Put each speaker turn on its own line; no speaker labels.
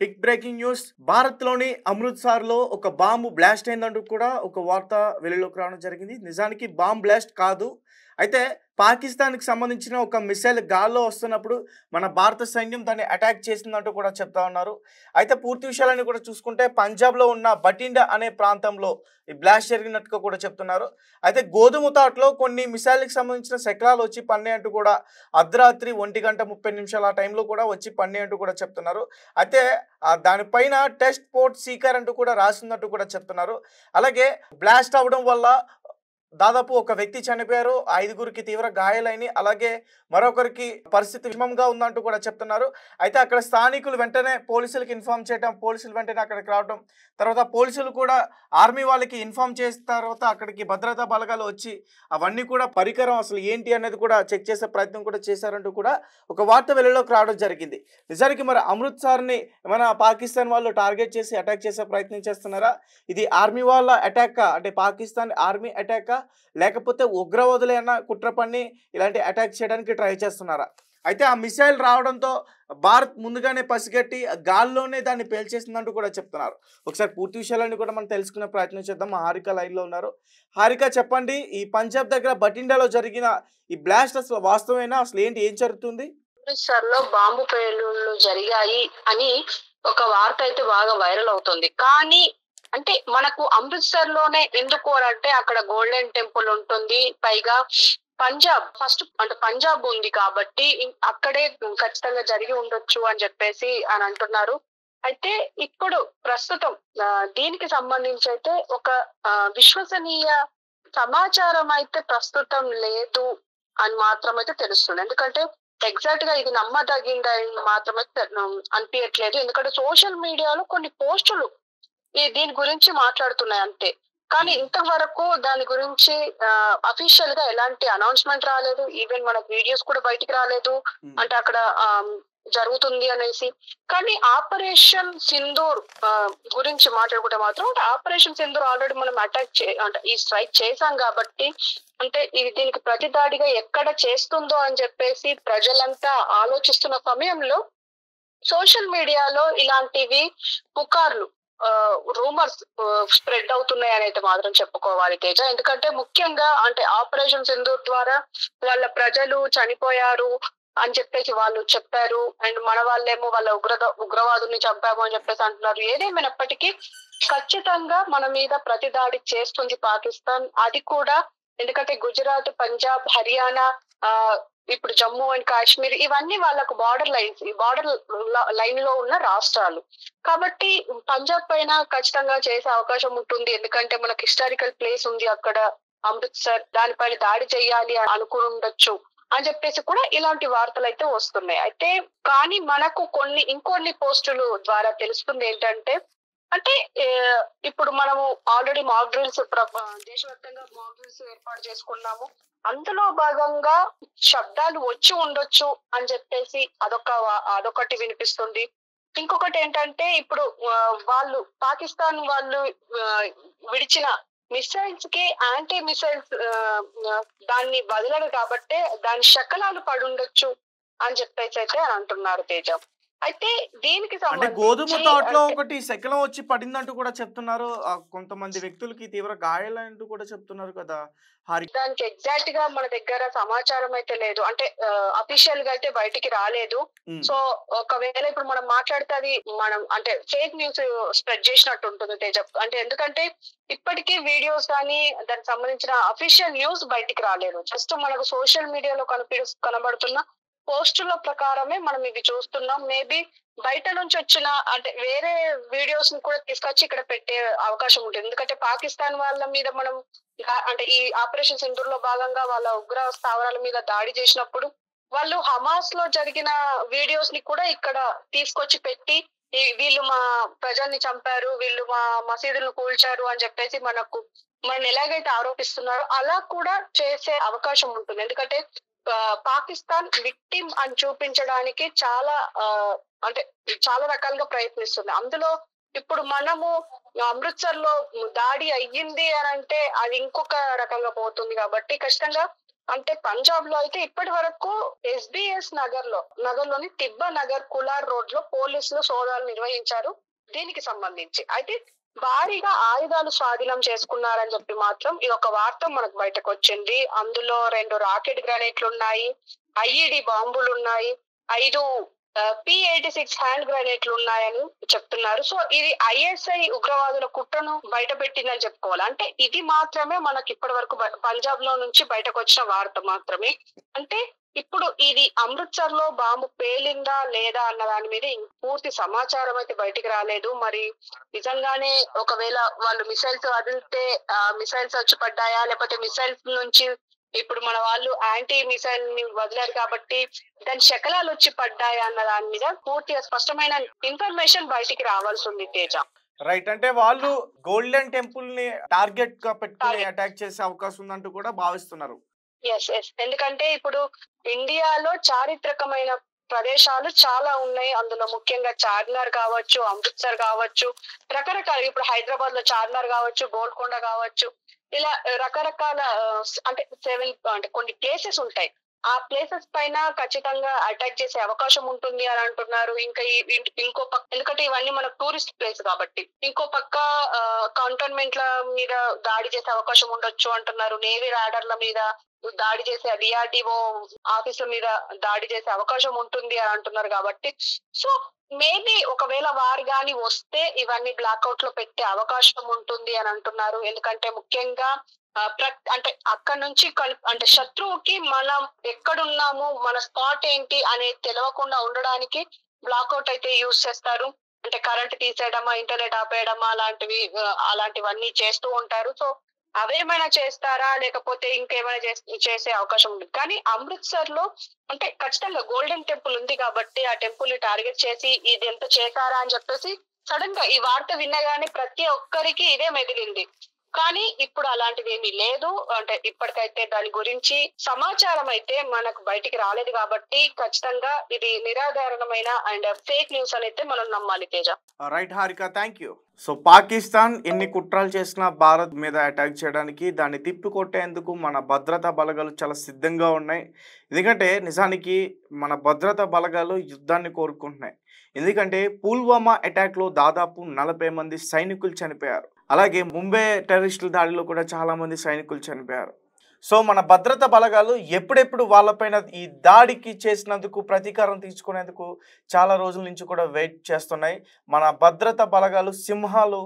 Big breaking news భారత్‌లోని అమృత్‌సర్‌లో ఒక bomb blast అయిందంటూ కూడా ఒక వార్త వెలుగులోకి రావడం జరిగింది. నిజానికి బాంబ్ బ్లాస్ట్ కాదు. అయితే పాకిస్తాన్‌కి సంబంధించిన ఒక మిసైల్ గాల్లో వస్తున్నప్పుడు మన భారత సైన్యం దాన్ని అటాక్ చేసిందంటూ కూడా చెప్తా ఉన్నారు. అయితే పూర్తి విషయాలన్నీ కూడా చూసుకుంటే పంజాబ్‌లో ఉన్న బటిండా అనే ప్రాంతంలో ఈ బ్లాస్ట్ జరిగినట్టుగా కూడా చెప్తున్నారు. అయితే గోధుమ తాటలో కొన్ని మిసైల్‌కి సంబంధించిన శకలాలు వచ్చి పడినాయంటూ కూడా అర్ధరాత్రి 1:30 ఆ టైంలో కూడా వచ్చి పడినాయంటూ కూడా చెప్తున్నారు. అయితే దానిపైన టెస్ట్ పోర్ట్ సీకర్ అంటూ కూడా రాసిందంటూ కూడా చెప్తున్నారు. అలాగే బ్లాస్ట్ అవ్వడం వల్ల దాదాపు ఒక వ్యక్తి చనిపోయారు. 5గురికి తీవ్ర గాయాలైనయి. అలాగే మరొకరికి పరిస్థితి విషమంగా ఉందంటూ కూడా చెప్తున్నారు. అయితే అక్కడ స్థానికులు వెంటనే పోలీసులకి ఇన్ఫార్మ్ చేయడం, పోలీసులు వెంటనే అక్కడికి రావడం, తర్వాత పోలీసులు కూడా ఆర్మీ వాళ్ళకి ఇన్ఫార్మ్ చేసిన తర్వాత అక్కడికి భద్రతా బలగాలు వచ్చి అవన్నీ కూడా పరికరం అసలు ఏంటి అనేది కూడా చెక్ చేసే ప్రయత్నం కూడా చేశారంటూ కూడా ఒక వార్త వెలుగులోకి రావడం జరిగింది. నిజానికి మరి అమృత్‌సర్‌ని ఏమైనా పాకిస్తాన్ వాళ్ళు టార్గెట్ చేసి అటాక్ చేసే ప్రయత్నం చేస్తున్నారా? ఇది ఆర్మీ వాళ్ళ అటాకా? అంటే పాకిస్తాన్ ఆర్మీ అటాకా? లేకపోతే ఉగ్రవాదులేనా కుట్ర పన్ని ఇలాంటి అటాక్ చేయడానికి ట్రై చేస్తున్నారా? అయితే ఆ మిసైల్ రావడంతో భారత్ ముందుగానే పసిగట్టి గాల్లోనే దాన్ని పేల్చేసిందంటూ కూడా చెప్తున్నారు. ఒకసారి పూర్తి విషయాలన్నీ కూడా మనం తెలుసుకునే ప్రయత్నం చేద్దాం. మా హారిక లైన్‌లో ఉన్నారు. హారిక చెప్పండి. ఈ పంజాబ్ దగ్గర బటిండాలో జరిగిన ఈ బ్లాస్ట్ అసలు వాస్తవమేనా? అసలు ఏంటి? ఏం జరుగుతుంది?
అమృత్సర్‌లో బాంబు పేలుళ్లు జరిగాయి అని ఒక వార్త అయితే బాగా వైరల్ అవుతుంది. కానీ అంటే మనకు అమృత్సర్‌లోనే ఎందుకు అనంటే అక్కడ గోల్డెన్ టెంపుల్ ఉంటుంది. పైగా పంజాబ్ ఉంది కాబట్టి అక్కడే ఖచ్చితంగా జరిగి ఉండొచ్చు అని చెప్పేసి అని అంటున్నారు. అయితే ఇప్పుడు ప్రస్తుతం దీనికి సంబంధించి అయితే ఒక విశ్వసనీయ సమాచారం అయితే ప్రస్తుతం లేదు అని మాత్రమైతే తెలుస్తుంది. ఎందుకంటే ఎగ్జాక్ట్ గా ఇది నమ్మదగిందని మాత్రమైతే అనిపియట్లేదు. ఎందుకంటే సోషల్ మీడియాలో కొన్ని పోస్టులు దీని గురించి మాట్లాడుతున్నాయి అంతే. కానీ ఇంతవరకు దాని గురించి అఫీషియల్ గా ఎలాంటి అనౌన్స్‌మెంట్ రాలేదు. ఈవెన్ మన వీడియోస్ కూడా బయటికి రాలేదు. అంటే అక్కడ జరుగుతుంది అనేసి. కానీ ఆపరేషన్ సింధూర్ గురించి మాట్లాడుకుంటే మాత్రం ఆపరేషన్ సింధూర్ ఆల్రెడీ మనం అంటే ఈ స్ట్రైక్ చేశాం కాబట్టి అంటే ఇది దీనికి ప్రతిదాడిగా ఎక్కడ చేస్తుందో అని చెప్పేసి ప్రజలంతా ఆలోచిస్తున్న సమయంలో సోషల్ మీడియాలో ఇలాంటివి పుకార్లు రూమర్స్ స్ప్రెడ్ అవుతున్నాయని అయితే మాత్రం చెప్పుకోవాలి తేజ. ఎందుకంటే ముఖ్యంగా అంటే ఆపరేషన్ సింధూర్ ద్వారా వాళ్ళ ప్రజలు చనిపోయారు అని చెప్పేసి వాళ్ళు చెప్పారు. అండ్ మన వాళ్ళేమో వాళ్ళ ఉగ్రవాదుల్ని చంపాము అని చెప్పేసి అంటున్నారు. ఏదేమైనప్పటికీ ఖచ్చితంగా మన మీద ప్రతిదాడి చేస్తుంది పాకిస్తాన్. అది కూడా ఎందుకంటే గుజరాత్, పంజాబ్, హర్యానా, ఇప్పుడు జమ్మూ అండ్ కాశ్మీర్ ఇవన్నీ వాళ్ళకు బార్డర్ లైన్స్. ఈ బార్డర్ లైన్ లో ఉన్న రాష్ట్రాలు కాబట్టి పంజాబ్ పైన ఖచ్చితంగా చేసే అవకాశం ఉంటుంది. ఎందుకంటే మనకు హిస్టారికల్ ప్లేస్ ఉంది అక్కడ అమృత్సర్. దానిపైన దాడి చేయాలి అనుకుని ఉండొచ్చు అని చెప్పేసి కూడా ఇలాంటి వార్తలు అయితే వస్తున్నాయి. అయితే కానీ మనకు ఇంకొన్ని పోస్టులు ద్వారా తెలుస్తుంది ఏంటంటే అంటే ఇప్పుడు మనము ఆల్రెడీ మాక్ డ్రిల్స్ దేశవ్యాప్తంగా మాక్ డ్రిల్స్ ఏర్పాటు చేసుకున్నాము. అందులో భాగంగా శబ్దాలు వచ్చి ఉండొచ్చు అని చెప్పేసి అదొకటి వినిపిస్తుంది. ఇంకొకటి ఏంటంటే ఇప్పుడు వాళ్ళు పాకిస్తాన్ వాళ్ళు విడిచిన మిసైల్స్ కి యాంటీ మిసైల్స్ దాన్ని వదలరు కాబట్టి దాని శకలాలు పడుండొచ్చు అని చెప్పేసి అయితే అంటున్నారు తేజ. అయితే దీనికి
అంటే గోధుమ తాటలో ఒకటి శకలం వచ్చి పడిందంటూ కూడా చెప్తున్నారు. కొంతమంది వ్యక్తులకి తీవ్ర గాయాలంటూ కూడా చెప్తున్నారు కదా!
దానికి ఎగ్జాక్ట్ గా మన దగ్గర సమాచారం అయితే లేదు. అంటే అఫీషియల్ గా అయితే బయటికి రాలేదు. సో ఒకవేళ ఇప్పుడు మనం మాట్లాడితే అది మనం అంటే ఫేక్ న్యూస్ స్ప్రెడ్ చేసినట్టు ఉంటుంది తేజ. అంటే ఎందుకంటే ఇప్పటికీ వీడియోస్ కానీ దానికి సంబంధించిన అఫీషియల్ న్యూస్ బయటికి రాలేదు. జస్ట్ మనకు సోషల్ మీడియాలో కనబడుతున్న పోస్టుల ప్రకారమే మనం ఇవి చూస్తున్నాం. మేబీ బయట నుంచి వచ్చిన అంటే వేరే వీడియోస్ ని కూడా తీసుకొచ్చి ఇక్కడ పెట్టే అవకాశం ఉంటుంది. ఎందుకంటే పాకిస్తాన్ వాళ్ళ మీద మనం అంటే ఈ ఆపరేషన్ సింధూర్ లో భాగంగా వాళ్ళ ఉగ్ర స్థావరాల మీద దాడి చేసినప్పుడు వాళ్ళు హమాస్ లో జరిగిన వీడియోస్ ని కూడా ఇక్కడ తీసుకొచ్చి పెట్టి వీళ్ళు మా ప్రజల్ని చంపారు, వీళ్ళు మా మసీదులను కూల్చారు అని చెప్పేసి మనం ఎలాగైతే ఆరోపిస్తున్నారో అలా కూడా చేసే అవకాశం ఉంటుంది. ఎందుకంటే పాకిస్తాన్ విక్టిమ్ అని చూపించడానికి అంటే చాలా రకాలుగా ప్రయత్నిస్తుంది. అందులో ఇప్పుడు మనము అమృత్సర్ లో దాడి అయ్యింది అని అంటే అది ఇంకొక రకంగా పోతుంది కాబట్టి ఖచ్చితంగా అంటే పంజాబ్ లో అయితే ఇప్పటి వరకు ఎస్బిఎస్ నగర్లోని తిబ్బా నగర్ కులార్ రోడ్ లో పోలీసులు సోదాలు నిర్వహించారు దీనికి సంబంధించి. అయితే భారీగా ఆయుధాలు స్వాధీనం చేసుకున్నారని చెప్పి మాత్రం ఈ ఒక వార్త మనకు బయటకు వచ్చింది. అందులో 2 రాకెట్ గ్రానైట్లు ఉన్నాయి, ఐఈడి బాంబులు ఉన్నాయి, 5 P-86 హ్యాండ్ గ్రానైట్లు ఉన్నాయని చెప్తున్నారు. సో ఇది ఐఎస్ఐ ఉగ్రవాదుల కుట్రను బయట పెట్టిందని చెప్పుకోవాలి. అంటే ఇది మాత్రమే మనకి ఇప్పటి వరకు పంజాబ్ లో నుంచి బయటకు వచ్చిన వార్త మాత్రమే. అంటే ఇప్పుడు ఇది అమృత్సర్ లో బాంబు పేలిందా లేదా అన్న దాని మీద పూర్తి సమాచారం అయితే బయటికి రాలేదు. మరి నిజంగానే ఒకవేళ వాళ్ళు మిసైల్స్ వదిలితే మిసైల్స్ వచ్చి పడ్డాయా, లేకపోతే మిసైల్స్ నుంచి ఇప్పుడు మన వాళ్ళు యాంటీ మిసైల్ ని వదిలారు కాబట్టి దాని శకలాలు వచ్చి పడ్డాయా అన్న దాని మీద పూర్తిగా స్పష్టమైన ఇన్ఫర్మేషన్ బయటికి రావాల్సి ఉంది తేజ.
రైట్, అంటే వాళ్ళు గోల్డెన్ టెంపుల్ ని టార్గెట్ గా పెట్టుకుని అటాక్ చేసే అవకాశం ఉందంటూ కూడా భావిస్తున్నారు.
ఎస్, ఎందుకంటే ఇప్పుడు ఇండియాలో చారిత్రకమైన ప్రదేశాలు చాలా ఉన్నాయి. అందులో ముఖ్యంగా చార్మినార్ కావచ్చు, అమృత్సర్ కావచ్చు, రకరకాల ఇప్పుడు హైదరాబాద్ లో చార్మినార్ కావచ్చు, గోల్కొండ కావచ్చు, ఇలా రకరకాల అంటే 7 అంటే కొన్ని ప్లేసెస్ ఉంటాయి. ఆ ప్లేసెస్ పైన ఖచ్చితంగా అటాక్ చేసే అవకాశం ఉంటుంది అని అంటున్నారు. ఇంకా ఇంకో పక్క ఎందుకంటే ఇవన్నీ మన టూరిస్ట్ ప్లేస్ కాబట్టి ఇంకో పక్క కంటోన్మెంట్ల మీద దాడి చేసే అవకాశం ఉండొచ్చు అంటున్నారు. నేవీ రాడర్ల మీద దాడి చేసే, డిఆర్డిఓ ఆఫీసుల మీద దాడి చేసే అవకాశం ఉంటుంది అని అంటున్నారు. కాబట్టి సో మేబీ ఒకవేళ వారు గాని వస్తే ఇవన్నీ బ్లాక్అవుట్ లో పెట్టే అవకాశం ఉంటుంది అని అంటున్నారు. ఎందుకంటే ముఖ్యంగా అంటే అక్కడ నుంచి అంటే శత్రువుకి మనం ఎక్కడున్నాము, మన స్పాట్ ఏంటి అనేది తెలియకుండా ఉండడానికి బ్లాక్అవుట్ అయితే యూజ్ చేస్తారు. అంటే కరెంట్ తీసేయడమా, ఇంటర్నెట్ ఆపేయడమా అలాంటివన్నీ చేస్తూ ఉంటారు. సో అవేమైనా చేస్తారా, లేకపోతే ఇంకేమైనా చేసే అవకాశం ఉంది. కానీ అమృత్సర్ లో అంటే ఖచ్చితంగా గోల్డెన్ టెంపుల్ ఉంది కాబట్టి ఆ టెంపుల్ ని టార్గెట్ చేసి ఇది ఎంత చేశారా అని చెప్పేసి సడన్ గా ఈ వార్త వినగానే ప్రతి ఒక్కరికి ఇదే మెదిలింది. కానీ ఇప్పుడు అలాంటిది ఏమీ లేదు. అంటే ఇప్పటికైతే దాని గురించి సమాచారం అయితే మనకు బయటికి రాలేదు కాబట్టి ఖచ్చితంగా ఇది నిరాధారణమైన అండ్ ఫేక్ న్యూస్ అయితే మనం నమ్మాలి Teja.
Right Harika, thank you. So Pakistan ఎన్ని కుట్రలు చేసినా భారత్ మీద అటాక్ చేయడానికి, దాన్ని తిప్పికొట్టేందుకు మన భద్రతా బలగాలు చాలా సిద్ధంగా ఉన్నాయి. ఎందుకంటే నిజానికి మన భద్రతా బలగాలు యుద్ధాన్ని కోరుకుంటున్నాయి. ఎందుకంటే పుల్వామా అటాక్లో దాదాపు 40 మంది సైనికులు చనిపోయారు. అలాగే ముంబై టెర్రరిస్టుల దాడిలో కూడా చాలామంది సైనికులు చనిపోయారు. సో మన భద్రతా బలగాలు ఎప్పుడెప్పుడు వాళ్ళపైన ఈ దాడికి చేసినందుకు ప్రతీకారం తీసుకునేందుకు చాలా రోజుల నుంచి కూడా వెయిట్ చేస్తున్నాయి. మన భద్రతా బలగాలు సింహాలు